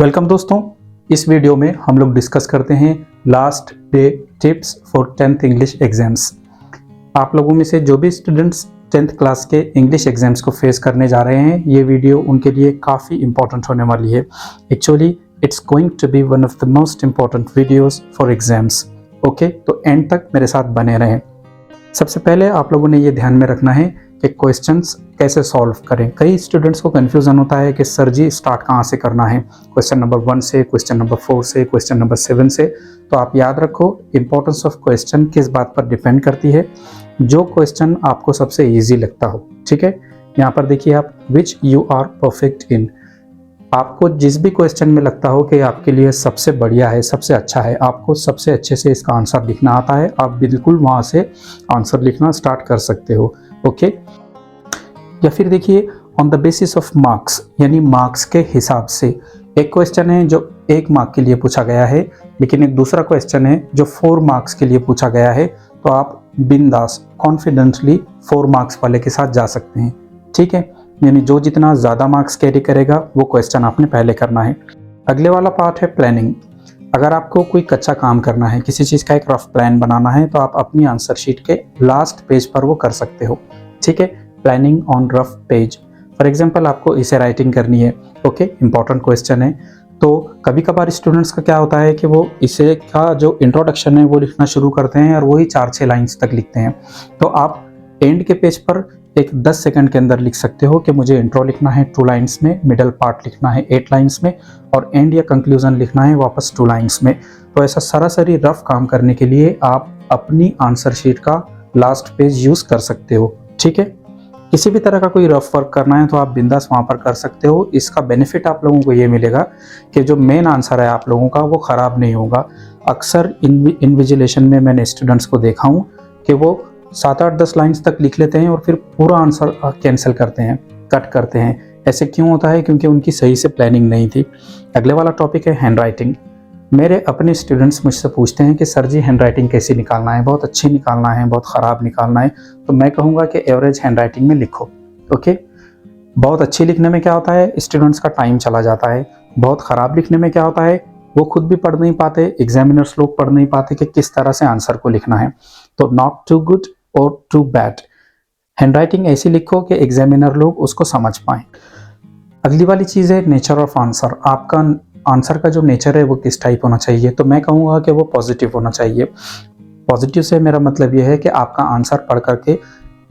Welcome दोस्तों, इस video में हम लोग डिस्कस करते हैं last day tips for 10th English exams. आप लोगों में से जो भी स्टूडेंट्स 10th क्लास के इंग्लिश एग्जाम्स को फेस करने जा रहे हैं, ये वीडियो उनके लिए काफ़ी इंपॉर्टेंट होने वाली है। Actually it's going to be one of the most important videos for exams. Okay, तो एंड तक मेरे साथ बने रहें। सबसे पहले आप लोगों ने ये ध्यान में रखना है कि क्वेश्चंस कैसे सॉल्व करें। कई स्टूडेंट्स को कन्फ्यूज़न होता है कि सर जी स्टार्ट कहाँ से करना है, क्वेश्चन नंबर 1 से, क्वेश्चन नंबर 4 से, क्वेश्चन नंबर 7 से। तो आप याद रखो, इंपॉर्टेंस ऑफ क्वेश्चन किस बात पर डिपेंड करती है। जो क्वेश्चन आपको सबसे ईजी लगता हो, ठीक है। यहाँ पर देखिए आप, which you are perfect in. आपको जिस भी क्वेश्चन में लगता हो कि आपके लिए सबसे बढ़िया है, सबसे अच्छा है, आपको सबसे अच्छे से इसका आंसर लिखना आता है, आप बिल्कुल वहाँ से आंसर लिखना स्टार्ट कर सकते हो। ओके, या फिर देखिए on the basis of marks, यानी मार्क्स के हिसाब से। एक क्वेश्चन है जो 1 मार्क के लिए पूछा गया है, लेकिन एक दूसरा क्वेश्चन है जो 4 मार्क्स के लिए पूछा गया है, तो आप बिंदास कॉन्फिडेंटली 4 मार्क्स वाले के साथ जा सकते हैं, ठीक है। यानी जो जितना ज़्यादा मार्क्स कैरी करेगा वो क्वेश्चन आपने पहले करना है। अगले वाला पार्ट है प्लानिंग। अगर आपको कोई कच्चा काम करना है, किसी चीज़ का एक रफ प्लान बनाना है, तो आप अपनी आंसर शीट के लास्ट पेज पर वो कर सकते हो, ठीक है। Planning on rough page. For example आपको इसे राइटिंग करनी है, ओके, इंपॉर्टेंट क्वेश्चन है। तो कभी कभार स्टूडेंट्स का क्या होता है कि वो इसे का जो इंट्रोडक्शन है वो लिखना शुरू करते हैं और वही 4-6 लाइन्स तक लिखते हैं। तो आप एंड के पेज पर एक 10 सेकंड के अंदर लिख सकते हो कि मुझे इंट्रो लिखना है 2 लाइन्स में, मिडल पार्ट लिखना है 8 लाइन्स में, और एंड या कंक्लूजन लिखना है वापस 2 लाइन्स में। तो ऐसा सरासरी रफ काम करने के लिए आप अपनी आंसर शीट का लास्ट पेज यूज़ कर सकते हो, ठीक है। किसी भी तरह का कोई रफ वर्क करना है तो आप बिंदास वहाँ पर कर सकते हो। इसका बेनिफिट आप लोगों को ये मिलेगा कि जो मेन आंसर है आप लोगों का वो ख़राब नहीं होगा। अक्सर इन्विजिलेशन में मैंने स्टूडेंट्स को देखा हूँ कि वो 7-8-10 लाइन्स तक लिख लेते हैं और फिर पूरा आंसर कैंसिल करते हैं, कट करते हैं। ऐसे क्यों होता है? क्योंकि उनकी सही से प्लानिंग नहीं थी। अगले वाला टॉपिक है हैंड राइटिंग। मेरे अपने स्टूडेंट्स मुझसे पूछते हैं कि सर जी हैंड राइटिंग कैसे निकालना है, बहुत अच्छी निकालना है, बहुत ख़राब निकालना है। तो मैं कहूँगा कि एवरेज हैंड राइटिंग में लिखो, ओके। बहुत अच्छी लिखने में क्या होता है, स्टूडेंट्स का टाइम चला जाता है। बहुत ख़राब लिखने में क्या होता है, वो खुद भी पढ़ नहीं पाते, एग्जामिनर्स लोग पढ़ नहीं पाते कि किस तरह से आंसर को लिखना है। तो नॉट टू गुड और टू बैड। हैंड राइटिंग ऐसी लिखो कि एग्जामिनर लोग उसको समझ पाएँ। अगली वाली चीज़ है नेचर ऑफ आंसर। आपका आंसर का जो नेचर है वो किस टाइप होना चाहिए, तो मैं कहूँगा कि वो पॉजिटिव होना चाहिए। पॉजिटिव से मेरा मतलब ये है कि आपका आंसर पढ़ करके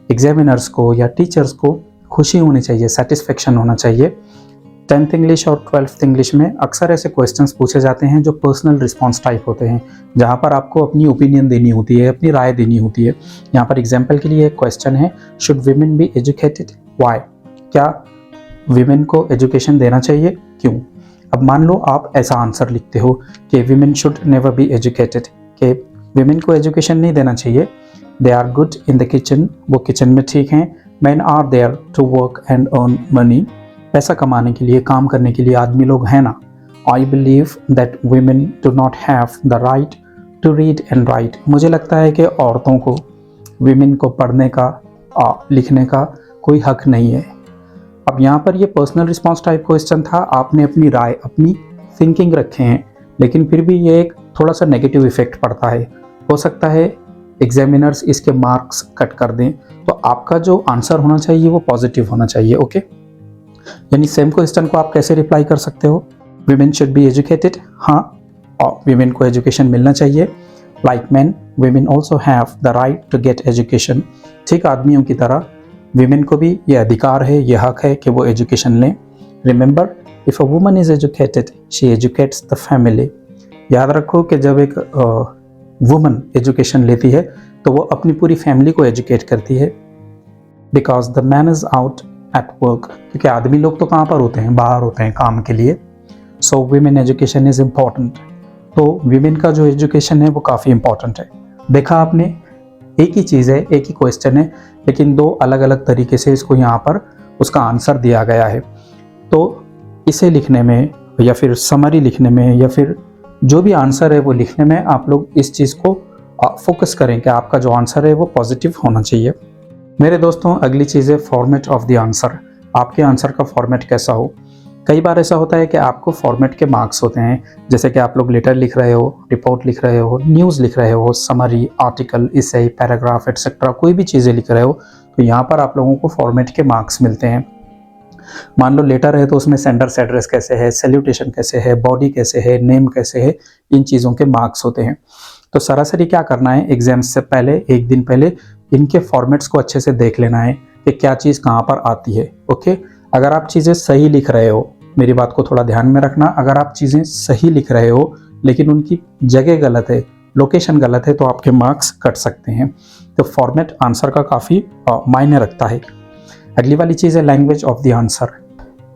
एग्जामिनर्स को या टीचर्स को खुशी होनी चाहिए, सेटिस्फेक्शन होना चाहिए। 10th इंग्लिश और 12th इंग्लिश में अक्सर ऐसे क्वेश्चंस पूछे जाते हैं जो पर्सनल रिस्पॉन्स टाइप होते हैं, जहाँ पर आपको अपनी ओपिनियन देनी होती है, अपनी राय देनी होती है। यहाँ पर एग्जाम्पल के लिए एक क्वेश्चन है, should women be educated, why. क्या वीमेन को एजुकेशन देना चाहिए, क्यों। अब मान लो आप ऐसा आंसर लिखते हो कि women should never be educated, कि वीमेन को एजुकेशन नहीं देना चाहिए, they are good in the kitchen, वो किचन में ठीक हैं, man are there to work and earn money, पैसा कमाने के लिए, काम करने के लिए आदमी लोग हैं ना। I believe that women do not have the right to read and write. मुझे लगता है कि औरतों को, वीमेन को पढ़ने का, लिखने का कोई हक नहीं है। अब यहाँ पर ये पर्सनल रिस्पॉन्स टाइप क्वेश्चन था, आपने अपनी राय, अपनी थिंकिंग रखे हैं, लेकिन फिर भी ये एक थोड़ा सा नेगेटिव इफेक्ट पड़ता है। हो सकता है एग्जामिनर्स इसके मार्क्स कट कर दें, तो आपका जो आंसर होना चाहिए वो पॉजिटिव होना चाहिए, ओके। यानी सेम क्वेश्चन को आप कैसे रिप्लाई कर सकते हो, वीमेन शुड बी एजुकेटेड, हाँ, और वीमेन को एजुकेशन मिलना चाहिए। Like man, women also have the right to get education. ठीक आदमियों की तरह वीमेन को भी ये अधिकार है, ये हक है कि वो एजुकेशन लें। Remember, if a woman is educated she educates the family. याद रखो कि जब एक वुमन एजुकेशन लेती है तो वो अपनी पूरी फैमिली को एजुकेट करती है। Because the man is out at work, क्योंकि आदमी लोग तो कहाँ पर होते हैं, बाहर होते हैं काम के लिए। सो वीमेन एजुकेशन इज़ इम्पॉर्टेंट। तो वीमेन का जो एजुकेशन है वो काफ़ी इम्पॉर्टेंट है। देखा आपने, एक ही चीज़ है, एक ही क्वेश्चन है, लेकिन 2 अलग अलग तरीके से इसको यहाँ पर उसका आंसर दिया गया है। तो इसे लिखने में या फिर समरी लिखने में या फिर जो भी आंसर है वो लिखने में आप लोग इस चीज़ को फोकस करें कि आपका जो आंसर है वो पॉजिटिव होना चाहिए। मेरे दोस्तों, अगली चीज़ है फॉर्मेट ऑफ द आंसर। आपके आंसर का फॉर्मेट कैसा हो। कई बार ऐसा होता है कि आपको फॉर्मेट के मार्क्स होते हैं, जैसे कि आप लोग लेटर लिख रहे हो, रिपोर्ट लिख रहे हो, न्यूज़ लिख रहे हो, समरी, आर्टिकल, इसे, पैराग्राफ एटसेट्रा, कोई भी चीज़ें लिख रहे हो तो यहाँ पर आप लोगों को फॉर्मेट के मार्क्स मिलते हैं। मान लो लेटर है तो उसमें सेंडर्स एड्रेस कैसे है, सैल्यूटेशन कैसे है, बॉडी कैसे है, नेम कैसे है, इन चीज़ों के मार्क्स होते हैं। तो सरासरी क्या करना है, एग्जाम से पहले एक दिन पहले इनके फॉर्मेट्स को अच्छे से देख लेना है कि क्या चीज़ कहाँ पर आती है। ओके, अगर आप चीज़ें सही लिख रहे हो, मेरी बात को थोड़ा ध्यान में रखना, अगर आप चीज़ें सही लिख रहे हो लेकिन उनकी जगह गलत है, लोकेशन गलत है, तो आपके मार्क्स कट सकते हैं। तो फॉर्मेट आंसर का काफ़ी मायने रखता है। अगली वाली चीज़ है लैंग्वेज ऑफ द आंसर।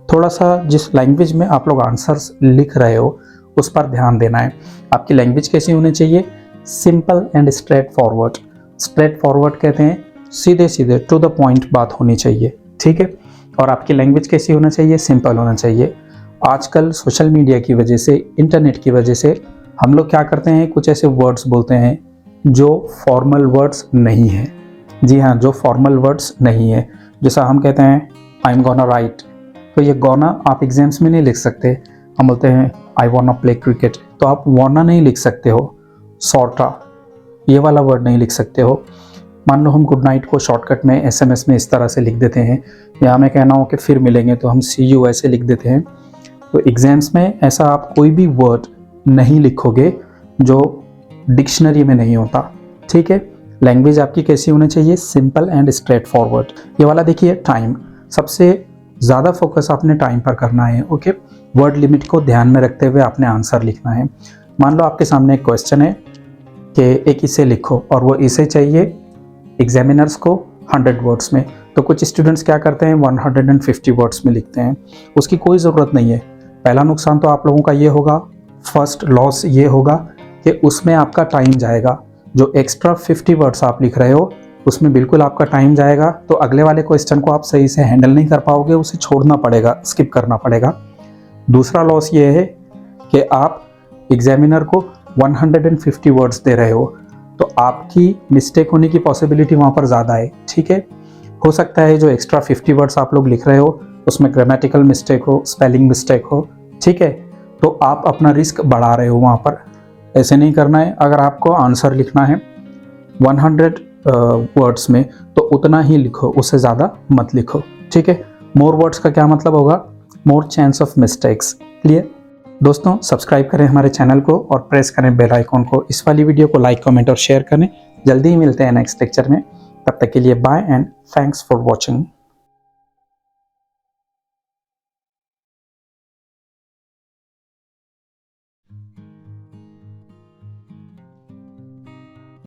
थोड़ा सा जिस लैंग्वेज में आप लोग आंसर्स लिख रहे हो उस पर ध्यान देना है। आपकी लैंग्वेज कैसी होनी चाहिए, simple and straight forward. Straight forward कहते हैं सीधे सीधे टू द पॉइंट बात होनी चाहिए, ठीक है। और आपकी लैंग्वेज कैसी होना चाहिए, सिंपल होना चाहिए। आजकल सोशल मीडिया की वजह से, इंटरनेट की वजह से हम लोग क्या करते हैं, कुछ ऐसे वर्ड्स बोलते हैं जो फॉर्मल वर्ड्स नहीं है। जी हाँ, जो फॉर्मल वर्ड्स नहीं है। जैसा हम कहते हैं आई एम गोना राइट, तो ये गोना आप एग्जाम्स में नहीं लिख सकते। हम बोलते हैं आई वांना प्ले क्रिकेट, तो आप वांना नहीं लिख सकते हो, सॉर्टा ये वाला वर्ड नहीं लिख सकते हो। मान लो हम गुड नाइट को शॉर्टकट में SMS में इस तरह से लिख देते हैं, या हमें कहना हो कि फिर मिलेंगे तो हम CU ऐसे लिख देते हैं। तो एग्जाम्स में ऐसा आप कोई भी वर्ड नहीं लिखोगे जो डिक्शनरी में नहीं होता, ठीक है। लैंग्वेज आपकी कैसी होनी चाहिए, सिंपल एंड स्ट्रेट फॉरवर्ड। ये वाला देखिए टाइम, सबसे ज़्यादा फोकस आपने टाइम पर करना है। ओके, वर्ड लिमिट को ध्यान में रखते हुए आपने आंसर लिखना है। मान लो आपके सामने एक क्वेश्चन है कि एक इसे लिखो, और वो इसे चाहिए एग्जामिनर्स को 100 वर्ड्स में, तो कुछ स्टूडेंट्स क्या करते हैं 150 वर्ड्स में लिखते हैं। उसकी कोई ज़रूरत नहीं है। पहला नुकसान तो आप लोगों का ये होगा, फर्स्ट लॉस ये होगा कि उसमें आपका टाइम जाएगा। जो एक्स्ट्रा 50 वर्ड्स आप लिख रहे हो उसमें बिल्कुल आपका टाइम जाएगा, तो अगले वाले क्वेश्चन को आप सही से हैंडल नहीं कर पाओगे, उसे छोड़ना पड़ेगा, स्किप करना पड़ेगा। दूसरा लॉस ये है कि आप एग्जामिनर को 150 वर्ड्स दे रहे हो, तो आपकी मिस्टेक होने की पॉसिबिलिटी वहाँ पर ज़्यादा है, ठीक है। हो सकता है जो एक्स्ट्रा 50 वर्ड्स आप लोग लिख रहे हो उसमें ग्रामेटिकल मिस्टेक हो, स्पेलिंग मिस्टेक हो, ठीक है, तो आप अपना रिस्क बढ़ा रहे हो वहाँ पर। ऐसे नहीं करना है। अगर आपको आंसर लिखना है 100 वर्ड्स में तो उतना ही लिखो, उससे ज़्यादा मत लिखो, ठीक है। मोर वर्ड्स का क्या मतलब होगा, more chance of mistakes. Clear दोस्तों, सब्सक्राइब करें हमारे चैनल को और प्रेस करें बेल आइकॉन को। इस वाली वीडियो को लाइक, कमेंट और शेयर करें। जल्दी ही मिलते हैं नेक्स्ट लेक्चर में, तब तक के लिए bye and thanks for watching.